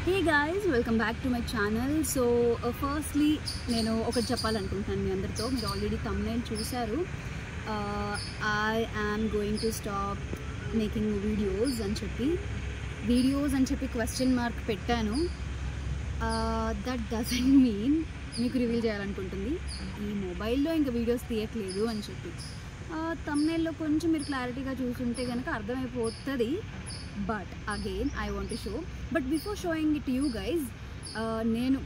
Hey guys, welcome back to my channel. So firstly నేను ఒకటి చెప్పాలనుకుంటున్నాను మీ అందరితో. మీరు ఆల్రెడీ thumbnail చూశారు. I am going to stop making videos అని చెప్పి క్వశ్చన్ మార్క్ పెట్టాను. దట్ డజంట్ మీన్ మీకు రివీల్ చేయాలనుకుంటుంది ఈ మొబైల్లో ఇంకా వీడియోస్ తీయట్లేదు అని చెప్పి. thumbnailలో కొంచెం మీరు క్లారిటీగా చూసుంటే కనుక అర్థమైపోతుంది. But again I want to show, but before showing it to you guys, నేను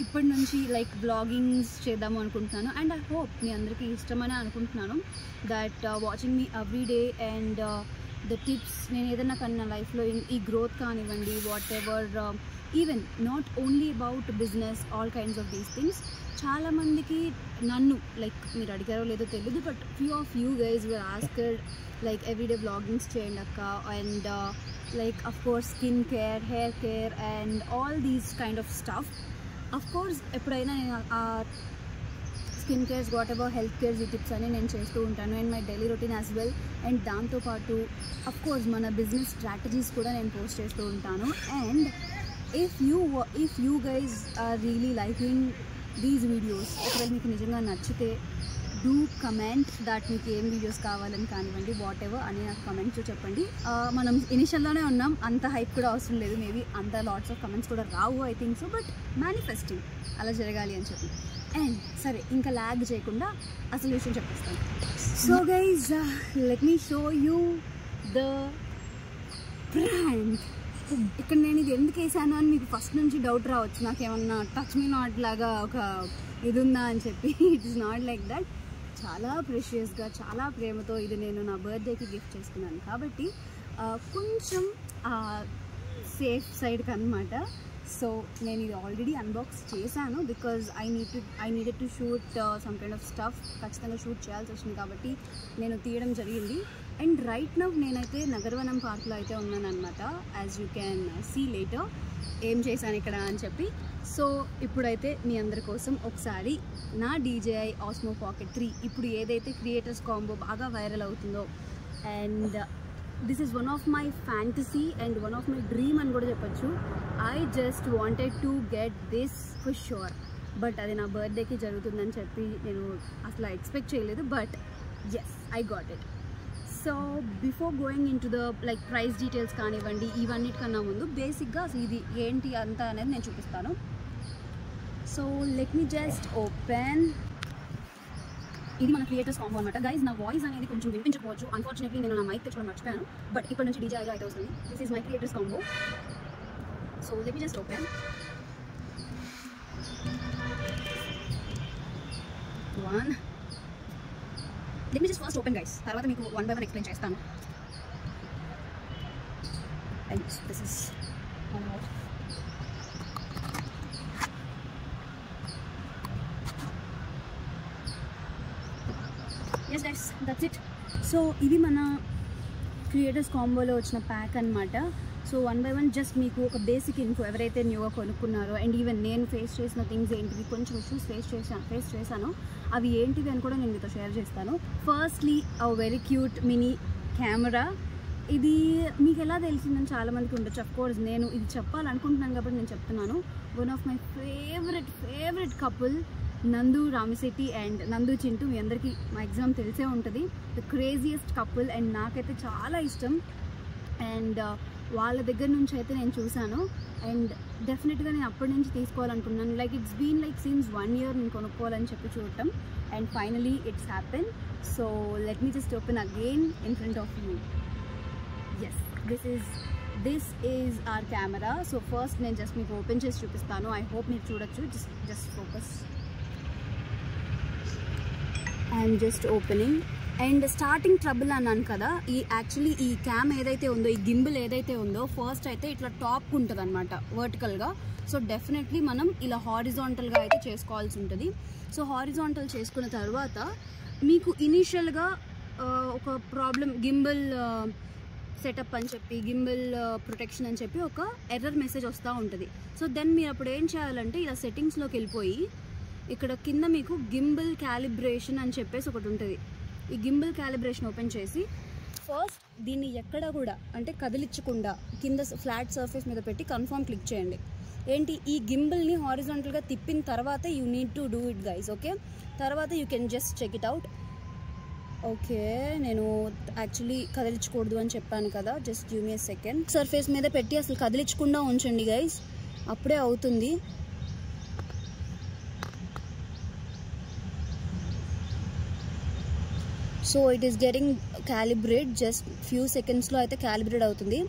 ఇప్పటి నుంచి లైక్ వ్లాగింగ్స్ చేద్దాము అనుకుంటున్నాను. అండ్ ఐ హోప్ మీ అందరికీ ఇష్టమని అనుకుంటున్నాను that watching me every day and the tips నేను ఏదైనా కానీ నా లైఫ్లో ఈ గ్రోత్ కానివ్వండి, what ever, even not only about business, all kinds of these things. చాలామందికి నన్ను లైక్ మీరు అడిగారో లేదో తెలియదు, but few of you guys were asked like everyday vloggings చేయండి అక్క, and like of course skin care, hair care and all these kind of stuff. Of course ఎప్పుడైనా నేను skin cares whatever health cares ఈ tips అని నేను చేస్తూ ఉంటాను and my daily routine as well. And దాంతోపాటు అఫ్ కోర్స్ మన business strategies కూడా నేను పోస్ట్ చేస్తూ ఉంటాను. And if you guys are really liking these videos, ఒకవేళ మీకు నిజంగా నచ్చితే డూ కమెంట్ దట్ మీకు ఏం వీడియోస్ కావాలని కానివ్వండి, వాట్ ఎవర్ అని నాకు కమెంట్స్ చెప్పండి. మనం ఇనిషియల్లోనే ఉన్నాం, అంత హైప్ కూడా అవసరం లేదు, మేబీ అంత లాట్స్ ఆఫ్ కమెంట్స్ కూడా రావు I think so, but manifesting అలా జరగాలి అని చెప్పి. అండ్ సరే ఇంకా ల్యాగ్ చేయకుండా అసలు విషయం చెప్పేస్తాను. So guys let me show you the prank. ఇక్కడ నేను ఇది ఎందుకు వేసాను అని మీకు ఫస్ట్ నుంచి డౌట్ రావచ్చు, నాకేమన్నా టచ్ మీ నాట్ లాగా ఒక ఇది ఉందా అని చెప్పి. It is not like that. చాలా ప్రెషియస్గా, చాలా ప్రేమతో ఇది నేను నా బర్త్డేకి గిఫ్ట్ చేసుకున్నాను కాబట్టి కొంచెం సేఫ్ సైడ్కి అనమాట. సో నేను ఇది ఆల్రెడీ అన్బాక్స్ చేశాను because I needed to shoot some kind of stuff. ఖచ్చితంగా షూట్ చేయాల్సి వచ్చింది కాబట్టి నేను తీయడం జరిగింది. అండ్ రైట్ నౌ నేనైతే నగరవనం పార్క్లో అయితే ఉన్నాను అనమాట, as you can see later ఏం చేశాను ఇక్కడ అని చెప్పి. సో ఇప్పుడైతే మీ అందరి కోసం ఒకసారి నా DJI Osmo Pocket 3 ఇప్పుడు ఏదైతే క్రియేటర్స్ కాంబో బాగా వైరల్ అవుతుందో, and this is one of my fantasy and one of my dream అని కూడా చెప్పచ్చు. I just wanted to get this for sure, but అది నా బర్త్డేకి జరుగుతుందని చెప్పి నేను అసలు ఎక్స్పెక్ట్ చేయలేదు, but yes I got it. So before going into the like price details కానివ్వండి, ఇవన్నిటికన్నా ముందు బేసిక్గా అసలు ఇది ఏంటి అంతా అనేది నేను చూపిస్తాను. So let me just open. ఇది మన క్రియేటర్స్ కాంబో అనమాట గైజ్. నా వాయిస్ అనేది కొంచెం వినిపించకపోవచ్చు, అన్ఫార్చునేట్లీ నేను నా మైక్ తెచ్చుకోవడం మర్చిపోయాను, బట్ ఇక్కడ నుంచి DJI అయితే వస్తుంది. This is my creators combo. So let me just open. Let me just first open guys, తర్వాత మీకు one by one explain చేస్తాను. And this is one more. Yes guys, that's it. So ఇది మన creators కాంబోలో వచ్చిన pack అనమాట. So one by one just మీకు ఒక basic info, ఎవరైతే న్యూగా కొనుక్కున్నారో అండ్ ఈవెన్ నేను ఫేస్ చేసిన థింగ్స్ ఏంటివి, కొంచెం ఇష్యూస్ ఫేస్ చేశాను అవి ఏంటివి అని కూడా నేను మీతో షేర్ చేస్తాను. Firstly very cute mini camera. ఇది మీకు ఎలా తెలిసిందని చాలామందికి ఉండొచ్చు. అఫ్ కోర్స్ నేను ఇది చెప్పాలనుకుంటున్నాను కాబట్టి నేను చెప్తున్నాను. One of my favourite couple నందు రామిశెట్టి అండ్ నందు చింటూ, మీ అందరికీ మ్యాక్సిమం తెలిసే ఉంటుంది. ద క్రేజియస్ట్ కపుల్ అండ్ నాకైతే చాలా ఇష్టం. అండ్ వాళ్ళ దగ్గర నుంచి అయితే నేను చూశాను అండ్ డెఫినెట్గా నేను అప్పటి నుంచి తీసుకోవాలనుకున్నాను. Like it's been like since 1 year నేను కొనుక్కోవాలని చెప్పి చూడటం, and finally it's happen. So let me just open again in front of you. Yes, this is our camera. So first నేను జస్ట్ మీకు ఓపెన్ చేసి చూపిస్తాను. ఐ హోప్ మీరు చూడొచ్చు. Just focus. I'm just opening. And starting trouble అన్నాను కదా, actually ఈ cam ఏదైతే ఉందో, ఈ గింబుల్ ఏదైతే ఉందో, ఫస్ట్ అయితే ఇట్లా టాప్ ఉంటుంది అనమాట వర్టికల్గా. సో డెఫినెట్లీ మనం ఇలా హారిజాంటల్గా అయితే చేసుకోవాల్సి ఉంటుంది. సో హారిజాంటల్ చేసుకున్న తర్వాత మీకు ఇనీషియల్గా ఒక ప్రాబ్లం, గింబల్ సెటప్ అని చెప్పి, గింబల్ ప్రొటెక్షన్ అని చెప్పి ఒక ఎర్రర్ మెసేజ్ వస్తూ ఉంటుంది. సో దెన్ మీరు అప్పుడు ఏం చేయాలంటే ఇలా సెట్టింగ్స్లోకి వెళ్ళిపోయి ఇక్కడ కింద మీకు గింబల్ క్యాలిబ్రేషన్ అని చెప్పేసి ఒకటి ఉంటుంది. ఈ గింబల్ క్యాలిబ్రేషన్ ఓపెన్ చేసి ఫస్ట్ దీన్ని ఎక్కడ కూడా అంటే కదిలించకుండా కింద ఫ్లాట్ సర్ఫేస్ మీద పెట్టి కన్ఫర్మ్ క్లిక్ చేయండి. ఏంటి ఈ గింబల్ని హారిజాంటల్గా తిప్పిన తర్వాత you need to do it guys. Okay, తర్వాత you can just check it out. Okay, నేను యాక్చువల్లీ కదిలించకూడదు అని చెప్పాను కదా, just give me a second. Surface మీద పెట్టి అసలు కదిలించకుండా ఉంచండి గైస్, అప్పుడే అవుతుంది. So it is getting calibrate, just few సెకండ్స్లో అయితే క్యాలిబ్రేట్ అవుతుంది.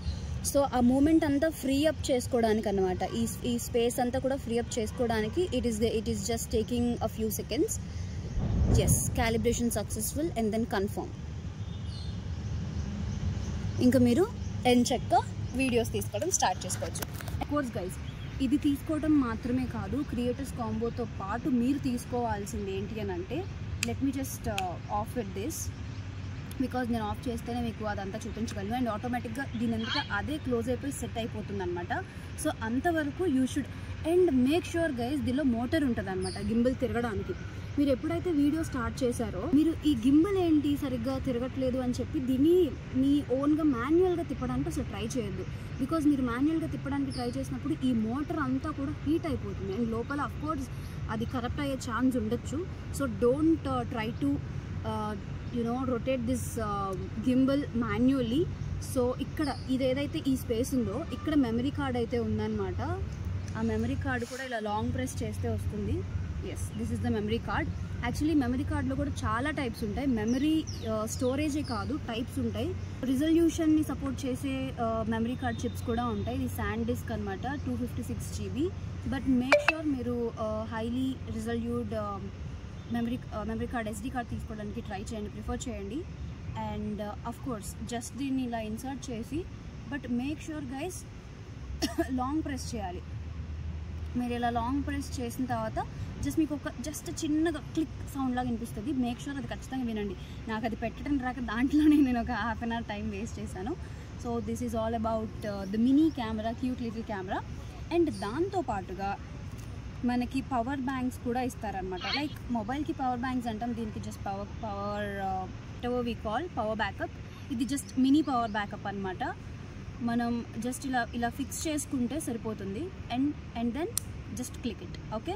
సో ఆ మూమెంట్ అంతా ఫ్రీ అప్ చేసుకోవడానికి అనమాట, ఈ స్పేస్ అంతా కూడా ఫ్రీ అప్ చేసుకోవడానికి it is just taking a few seconds. Yes, calibration successful and then confirm. ఇంకా మీరు ఎంచక్కా వీడియోస్ తీసుకోవడం స్టార్ట్ చేసుకోవచ్చు. కోర్స్ గైస్, ఇది తీసుకోవడం మాత్రమే కాదు, క్రియేటర్స్ కాంబోతో పాటు మీరు తీసుకోవాల్సింది ఏంటి అని అంటే, let me just of with this, because నేను ఆఫ్ చేస్తేనే మీకు అదంతా చూపించగలను. అండ్ ఆటోమేటిక్గా దీని అంతా అదే క్లోజ్ అయిపోయి సెట్ అయిపోతుంది అనమాట. సో అంతవరకు you should and make sure guys దీనిలో మోటార్ ఉంటుంది అనమాట గింబల్ తిరగడానికి. మీరు ఎప్పుడైతే వీడియో స్టార్ట్ చేశారో మీరు ఈ గింబల్ ఏంటి సరిగ్గా తిరగట్లేదు అని చెప్పి దీన్ని మీ ఓన్గా మాన్యువల్గా తిప్పడానికి అసలు ట్రై చేయొద్దు. బికాజ్ మీరు మాన్యువల్గా తిప్పడానికి ట్రై చేసినప్పుడు ఈ మోటార్ అంతా కూడా హీట్ అయిపోతుంది అండ్ లోపల అఫ్కోర్స్ అది కరప్ట్ అయ్యే ఛాన్స్ ఉండొచ్చు. So don't try to rotate this gimbal manually. So ఇక్కడ ఇదేదైతే ఈ స్పేస్ ఉందో ఇక్కడ మెమరీ కార్డ్ అయితే ఉందన్నమాట. ఆ మెమరీ కార్డ్ కూడా ఇలా లాంగ్ ప్రెస్ చేస్తే వస్తుంది. Yes, this is the memory card. Actually memory కార్డ్లో కూడా చాలా టైప్స్ ఉంటాయి, మెమరీ స్టోరేజే కాదు టైప్స్ ఉంటాయి. రిజల్యూషన్ని సపోర్ట్ చేసే మెమరీ కార్డ్ చిప్స్ కూడా ఉంటాయి. ఇది శాండ్ డిస్క్ అనమాట, 256 GB. బట్ మేక్ ష్యూర్ మీరు highly resolved memory card SD card తీసుకోవడానికి ట్రై చేయండి, ప్రిఫర్ చేయండి. అండ్ అఫ్ కోర్స్ జస్ట్ దీన్ని ఇలా ఇన్సర్ట్ చేసి, but make sure guys long press చేయాలి. మీరు ఇలా లాంగ్ ప్రెస్ చేసిన తర్వాత మీకు జస్ట్ చిన్నగా క్లిక్ సౌండ్ లాగా వినిపిస్తుంది. మేక్ ష్యూర్ అది ఖచ్చితంగా వినండి. నాకు అది పెట్టడం రాక దాంట్లోనే నేను ఒక ½ an hour టైం వేస్ట్ చేశాను. So this is all about the mini camera, cute little camera. And దాంతోపాటుగా మనకి పవర్ బ్యాంక్స్ కూడా ఇస్తారనమాట. లైక్ మొబైల్కి పవర్ బ్యాంక్స్ అంటాం, దీనికి just power we call power backup. ఇది జస్ట్ మినీ పవర్ బ్యాకప్ అనమాట. మనం జస్ట్ ఇలా ఫిక్స్ చేసుకుంటే సరిపోతుంది. And then just click it. Okay,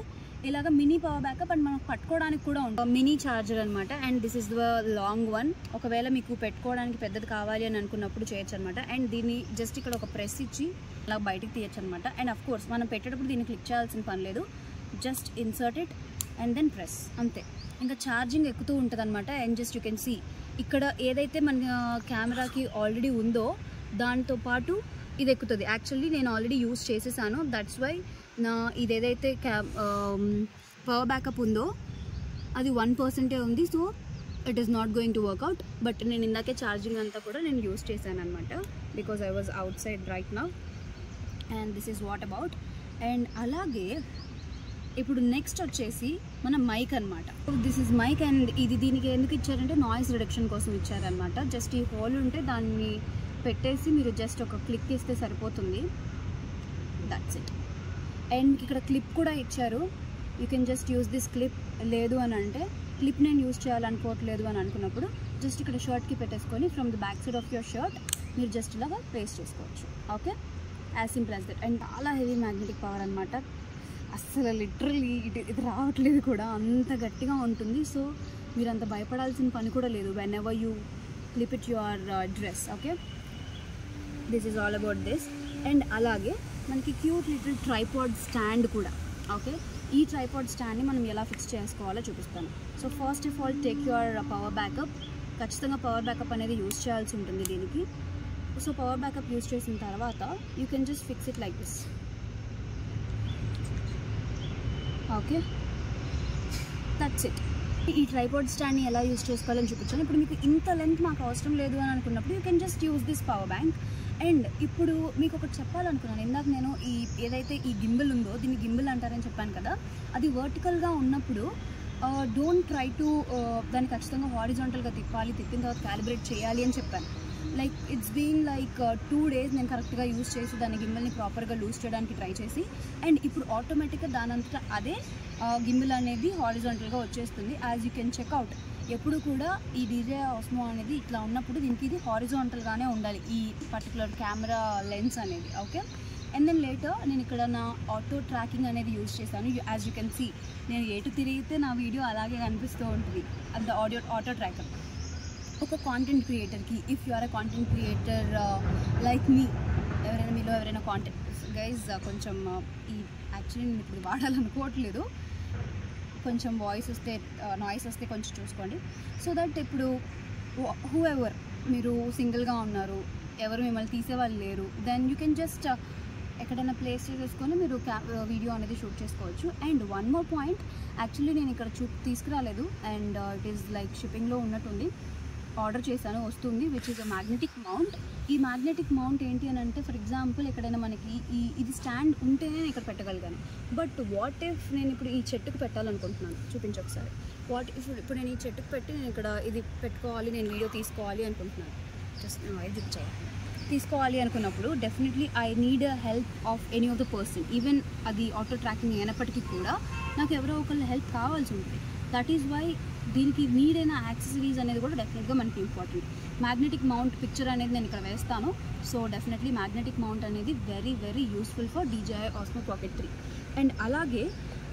ఇలాగ మినీ పవర్ బ్యాకప్. అండ్ మనం పట్టుకోవడానికి కూడా ఉంటుంది మినీ ఛార్జర్ అనమాట. And this is the long one. ఒకవేళ మీకు పెట్టుకోవడానికి పెద్దది కావాలి అని అనుకున్నప్పుడు చేయొచ్చు అనమాట. అండ్ దీన్ని జస్ట్ ఇక్కడ ఒక ప్రెస్ ఇచ్చి అలా బయటికి తీయచ్చు అనమాట. అండ్ అఫ్ కోర్స్ మనం పెట్టేటప్పుడు దీన్ని క్లిక్ చేయాల్సిన పని లేదు, just insert it and then press, అంతే. ఇంకా ఛార్జింగ్ ఎక్కుతూ ఉంటుంది అనమాట. And just you can see ఇక్కడ ఏదైతే మన కెమెరాకి ఆల్రెడీ ఉందో దాంతో పాటు ఇది ఎక్కుతుంది. యాక్చువల్లీ నేను ఆల్రెడీ యూజ్ చేసేసాను, దట్స్ వై నా ఇదేదైతే పవర్ బ్యాకప్ ఉందో అది 1% ఉంది. So it is not going to work out. But నేను ఇందాకే ఛార్జింగ్ అంతా కూడా నేను యూజ్ చేశాను అనమాట, because I was outside right now. And this is what about. And అలాగే ఇప్పుడు నెక్స్ట్ వచ్చేసి మన మైక్ అనమాట. This is mic. అండ్ ఇది దీనికి ఎందుకు ఇచ్చారంటే నాయిస్ రిడక్షన్ కోసం ఇచ్చారనమాట. జస్ట్ ఈ హోల్ ఉంటే దాన్ని పెట్టేసి మీరు జస్ట్ ఒక క్లిక్ ఇస్తే సరిపోతుంది, దట్స్ ఇట్. అండ్ ఇక్కడ క్లిప్ కూడా ఇచ్చారు, you can just use this clip. లేదు అని అంటే క్లిప్ నేను యూజ్ చేయాలనుకోవట్లేదు అని అనుకున్నప్పుడు జస్ట్ ఇక్కడ షర్ట్కి పెట్టేసుకొని from the back side of your shirt మీరు జస్ట్ ఇలాగా ప్లేస్ చేసుకోవచ్చు. Okay, as simple as that. And చాలా హెవీ మ్యాగ్నెటిక్ పవర్ అనమాట. అస్సలు లిటరల్లీ ఇది రావట్లేదు కూడా, అంత గట్టిగా ఉంటుంది. సో మీరు అంత భయపడాల్సిన పని కూడా లేదు when ever you clip it your dress. Okay, this is all about this. And అలాగే మనకి క్యూట్ లిటిల్ ట్రైపాడ్ స్టాండ్ కూడా. ఓకే, ఈ ట్రైపాడ్ స్టాండ్ని మనం ఎలా ఫిక్స్ చేసుకోవాలో చూపిస్తాను. So first of all take your power backup. ఖచ్చితంగా పవర్ బ్యాకప్ అనేది యూజ్ చేయాల్సి ఉంటుంది దీనికి. సో పవర్ బ్యాకప్ యూజ్ చేసిన తర్వాత you can just fix it like this. Okay, that's it. ఈ ట్రైపాడ్ స్టాండ్ని ఎలా యూజ్ చేసుకోవాలని చూపించాను. ఇప్పుడు మీకు ఇంత లెంత్ మాకు అవసరం లేదు అని అనుకున్నప్పుడు you can just use this power bank. And ఇప్పుడు మీకు ఒకటి చెప్పాలనుకున్నాను. ఇందాక నేను ఏదైతే ఈ గింబల్ ఉందో దీన్ని గింబల్ అంటారని చెప్పాను కదా, అది వర్టికల్గా ఉన్నప్పుడు డోంట్ ట్రై టు దాన్ని ఖచ్చితంగా హారిజాంటల్గా తిప్పాలి, తిప్పిన తర్వాత క్యాలిబ్రేట్ చేయాలి అని చెప్పాను. Like it's been like 2 days నేను కరెక్ట్గా యూజ్ చేసి దాని గింబల్ని ప్రాపర్గా లూజ్ చేయడానికి ట్రై చేసి, అండ్ ఇప్పుడు ఆటోమేటిక్గా దానంతటా అదే గింబల్ అనేది హారిజాంటల్గా వచ్చేస్తుంది. యాజ్ యూ కెన్ చెక్అవుట్ ఎప్పుడు కూడా ఈ DJI Osmo అనేది ఇట్లా ఉన్నప్పుడు దీనికి ఇది హారిజాంటల్గానే ఉండాలి, ఈ పర్టికులర్ కెమెరా లెన్స్ అనేది. ఓకే, అండ్ దెన్ లేటర్ నేను ఇక్కడ నా ఆటో ట్రాకింగ్ అనేది యూజ్ చేశాను. యాజ్ యూ కెన్ సీ, నేను ఎటు తిరిగితే నా వీడియో అలాగే కనిపిస్తూ ఉంటుంది. అది ఆటో ట్రాకర్. ఒక కాంటెంట్ క్రియేటర్కి, if you are a content creator like me, మీలో ఎవరైనా కాంటెంట్ గైజ్ కొంచెం ఈ యాక్చువల్లీ నేను ఇప్పుడు వాడాలనుకోవట్లేదు, కొంచెం నాయిస్ వస్తే కొంచెం చూసుకోండి. సో దట్ ఇప్పుడు హూ ఎవర్ మీరు సింగిల్గా ఉన్నారు, ఎవరు మిమ్మల్ని తీసేవాళ్ళు లేరు, దెన్ యూ కెన్ జస్ట్ ఎక్కడైనా ప్లేస్ చేసేసుకొని మీరు వీడియో అనేది షూట్ చేసుకోవచ్చు. And one more point, actually నేను ఇక్కడ తీసుకురాలేదు, అండ్ ఇట్ ఈస్ లైక్ షిప్పింగ్లో ఉన్నట్టుంది. ఆర్డర్ చేశాను, వస్తుంది, which is a magnetic mount. ఈ మ్యాగ్నెటిక్ మౌంట్ ఏంటి అని అంటే, ఫర్ ఎగ్జాంపుల్ ఎక్కడైనా మనకి ఇది స్టాండ్ ఉంటేనే నేను ఇక్కడ పెట్టగలిగాను. బట్ వాట్ ఇఫ్ నేను ఇప్పుడు ఈ చెట్టుకు పెట్టాలనుకుంటున్నాను, చూపించు ఒకసారి. వాట్ ఇఫ్ ఇప్పుడు నేను ఈ చెట్టుకు పెట్టి నేను ఇక్కడ ఇది పెట్టుకోవాలి, నేను వీడియో తీసుకోవాలి అనుకుంటున్నాను, జస్ట్ ఇది తీసుకోవాలి అనుకున్నప్పుడు definitely I need a help of any of the person. Even అది ఆటో ట్రాకింగ్ అయినప్పటికీ కూడా నాకు ఎవరో ఒకళ్ళు హెల్ప్ కావాల్సి ఉంటుంది. దట్ ఈజ్ వై దీనికి నీడైన యాక్సెసరీస్ అనేది కూడా డెఫినెట్గా మనకి ఇంపార్టెంట్. మ్యాగ్నెటిక్ మౌంట్ పిక్చర్ అనేది నేను ఇక్కడ వేస్తాను. సో డెఫినెట్లీ మ్యాగ్నెటిక్ మౌంట్ అనేది very very useful for DJI Osmo Pocket 3. And అలాగే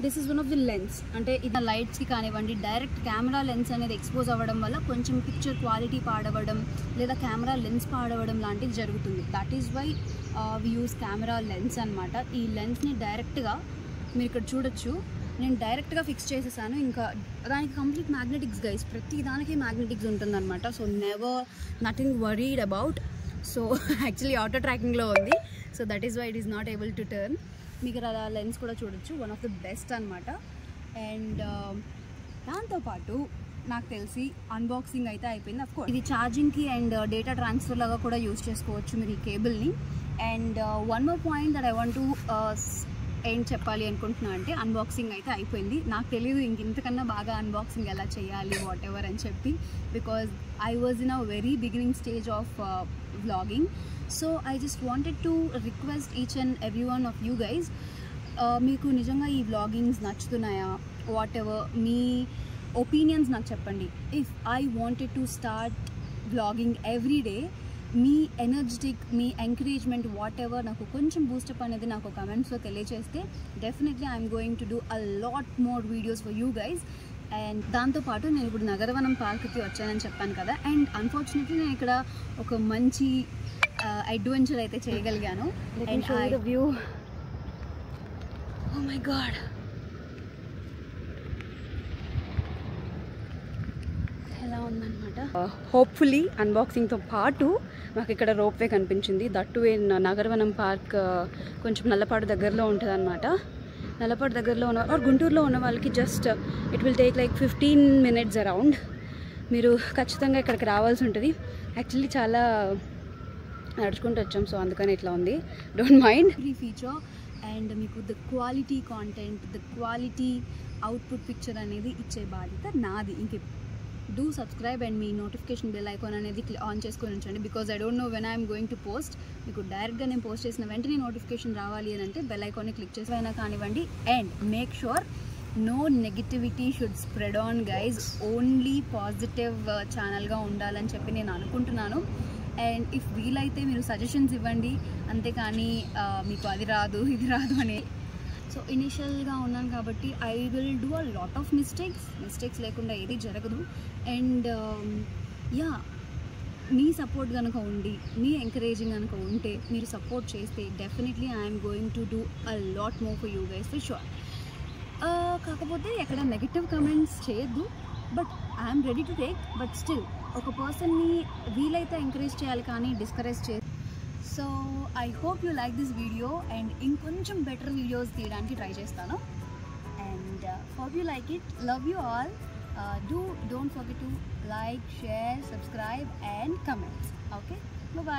this is one of the lens, అంటే ఇది లైట్స్కి కానివ్వండి, డైరెక్ట్ కెమెరా లెన్స్ అనేది ఎక్స్పోజ్ అవ్వడం వల్ల కొంచెం పిక్చర్ క్వాలిటీ పాడవడం లేదా కెమెరా లెన్స్ పాడవడం లాంటిది జరుగుతుంది. That is why we use camera lens అనమాట. ఈ లెన్స్ని డైరెక్ట్గా మీరు ఇక్కడ చూడొచ్చు, నేను డైరెక్ట్గా ఫిక్స్ చేసేసాను. ఇంకా దానికి కంప్లీట్ మ్యాగ్నెటిక్స్ గైస్, ప్రతి దానికి మ్యాగ్నెటిక్స్ ఉంటుందన్నమాట. So nothing worried about. So actually auto ట్రాకింగ్లో ఉంది, so that is why it is not able to turn. మీకు అలా లెన్స్ కూడా చూడొచ్చు, వన్ ఆఫ్ ద బెస్ట్ అనమాట. అండ్ దాంతోపాటు నాకు తెలిసి అన్బాక్సింగ్ అయితే అయిపోయింది. అఫ్కోర్స్ ఇది ఛార్జింగ్కి అండ్ డేటా ట్రాన్స్ఫర్ లాగా కూడా యూజ్ చేసుకోవచ్చు మీరు ఈ కేబుల్ని. And one more point that I want to ఏం చెప్పాలి అనుకుంటున్నా అంటే, అన్బాక్సింగ్ అయితే అయిపోయింది. నాకు తెలియదు ఇంతకన్నా బాగా అన్బాక్సింగ్ ఎలా చేయాలి వాట్ ఎవర్ అని చెప్పి, because I was in a very beginning stage of vlogging. So I just wanted to request each and every one of you guys, మీకు నిజంగా ఈ వ్లాగింగ్స్ నచ్చుతున్నాయా, వాట్ ఎవర్ మీ ఒపీనియన్స్ నాకు చెప్పండి. If I wanted to start vlogging every day, మీ energetic, మీ encouragement whatever నాకు కొంచెం బూస్టప్ అనేది నాకు కమెంట్స్లో తెలియజేస్తే definitely I'm going to do a lot more videos for you guys. And దాంతోపాటు నేను ఇప్పుడు నగరవనం పార్క్కి వచ్చానని చెప్పాను కదా, అండ్ అన్ఫార్చునేట్లీ నేను ఇక్కడ ఒక మంచి అడ్వెంచర్ అయితే చేయగలిగాను. And view, oh my God, ఎలా ఉందన్నమాట. హోప్ఫుల్లీ అన్బాక్సింగ్తో పాటు మాకు ఇక్కడ రోప్వే కనిపించింది. దట్టు నగరవనం పార్క్ కొంచెం నల్లపాడు దగ్గరలో ఉంటుంది అనమాట. నల్లపాడు దగ్గరలో ఉన్న ఆర్ గుంటూరులో ఉన్న వాళ్ళకి just it will take like 15 minutes around. మీరు ఖచ్చితంగా ఇక్కడికి రావాల్సి ఉంటుంది. యాక్చువల్లీ చాలా నడుచుకుంటూ వచ్చాం, సో అందుకని ఇట్లా ఉంది, డోంట్ మైండ్. ఈ ఫీచర్ అండ్ మీకు the quality content, the quality output picture అనేది ఇచ్చే బాధ్యత నాది. Do subscribe and me notification bell icon అనేది ఆన్ చేసుకొని ఉంచండి, because I don't know when I'm going to post. మీకు డైరెక్ట్గా నేను పోస్ట్ చేసిన వెంటనే నోటిఫికేషన్ రావాలి అని అంటే బెల్ ఐకాన్ని క్లిక్ చేసి అయినా కానివ్వండి. And make sure no negativity should spread on guys, only positive ఛానల్గా ఉండాలని చెప్పి నేను అనుకుంటున్నాను. అండ్ ఇఫ్ వీలైతే మీరు సజెషన్స్ ఇవ్వండి, అంతేకాని మీకు అది రాదు ఇది రాదు అని. సో ఇనిషియల్గా ఉన్నాను కాబట్టి I will do a lot of mistakes లేకుండా ఏది జరగదు. అండ్ యా, మీ సపోర్ట్ కనుక ఉండి, మీ ఎంకరేజింగ్ కనుక ఉంటే, మీరు సపోర్ట్ చేస్తే definitely I'm going to do a lot more for you guys for sure. కాకపోతే ఎక్కడ నెగిటివ్ కమెంట్స్ చేయొద్దు, but I'm ready to take. But still ఒక పర్సన్ని వీలైతే ఎంకరేజ్ చేయాలి కానీ డిస్కరేజ్ చేయాలి. So I hope you like this video and ఇంకొంచెం బెటర్ వీడియోస్ తీయడానికి ట్రై చేస్తాను. And hope you like it. Love you all. Don't forget to like, share, subscribe and comment. Okay, bye bye.